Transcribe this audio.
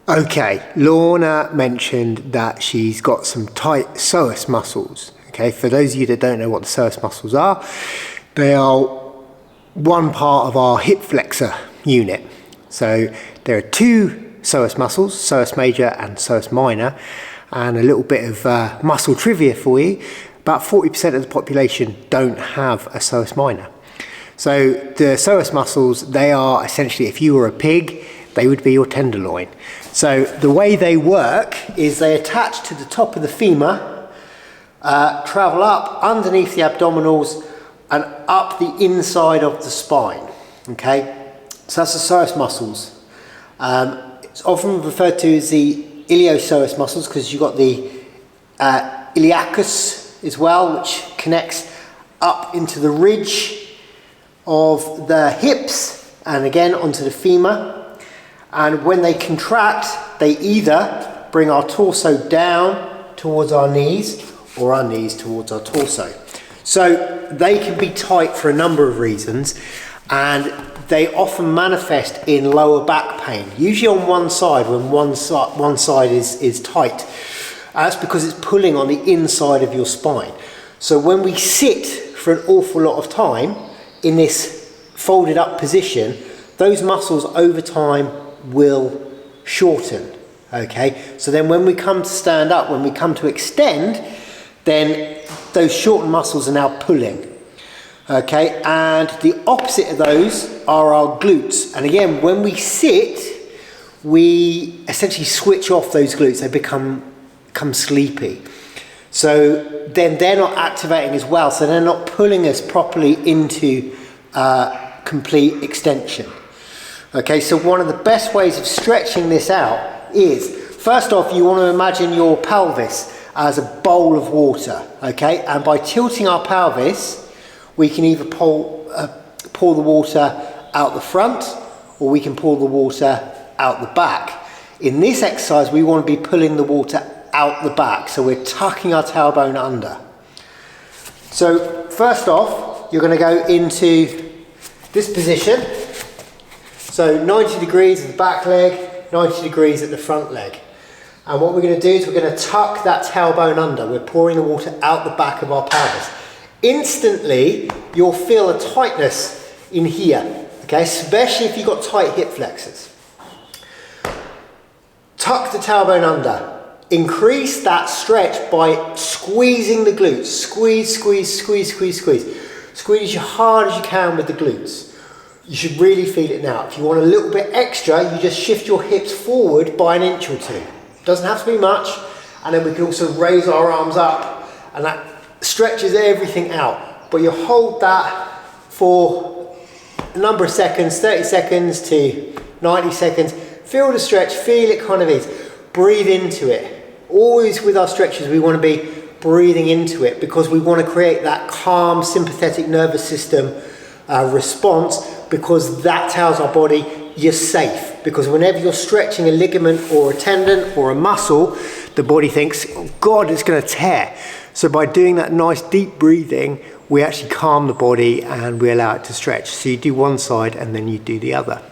Okay, Lorna mentioned that she's got some tight psoas muscles. Okay, for those of you that don't know what the psoas muscles are, they are one part of our hip flexor unit. So there are two psoas muscles, psoas major and psoas minor, and a little bit of muscle trivia for you. About 40% of the population don't have a psoas minor. So the psoas muscles, they are essentially, if you were a pig, they would be your tenderloin. So the way they work is they attach to the top of the femur, travel up underneath the abdominals and up the inside of the spine. Okay, so that's the psoas muscles. It's often referred to as the iliopsoas muscles because you've got the iliacus as well, which connects up into the ridge of the hips and again onto the femur. And when they contract, they either bring our torso down towards our knees or our knees towards our torso. So they can be tight for a number of reasons, and they often manifest in lower back pain, usually on one side when one side is tight. That's because it's pulling on the inside of your spine. So when we sit for an awful lot of time in this folded up position, those muscles over time will shorten. Okay, so then when we come to stand up, when we come to extend, then those shortened muscles are now pulling. Okay, and the opposite of those are our glutes. And again, when we sit, we essentially switch off those glutes. They become sleepy. So then they're not activating as well. So they're not pulling us properly into complete extension. Okay, so one of the best ways of stretching this out is, first off, you want to imagine your pelvis as a bowl of water. Okay, and by tilting our pelvis, we can either pour the water out the front or we can pour the water out the back. In this exercise, we want to be pulling the water out the back, so we're tucking our tailbone under. So first off, you're going to go into this position. So 90 degrees at the back leg, 90 degrees at the front leg. And what we're going to do is we're going to tuck that tailbone under. We're pouring the water out the back of our pelvis. Instantly, you'll feel a tightness in here, okay, especially if you've got tight hip flexors. Tuck the tailbone under. Increase that stretch by squeezing the glutes. Squeeze, squeeze, squeeze, squeeze, squeeze. Squeeze as hard as you can with the glutes. You should really feel it now. If you want a little bit extra, you just shift your hips forward by an inch or two. Doesn't have to be much. And then we can also raise our arms up, and that stretches everything out. But you hold that for a number of seconds, 30 seconds to 90 seconds. Feel the stretch, feel it kind of ease. Breathe into it. Always with our stretches, we want to be breathing into it because we want to create that calm sympathetic nervous system response, because that tells our body you're safe. Because whenever you're stretching a ligament or a tendon or a muscle, the body thinks, oh God, it's going to tear. So by doing that nice deep breathing, we actually calm the body and we allow it to stretch. So you do one side and then you do the other.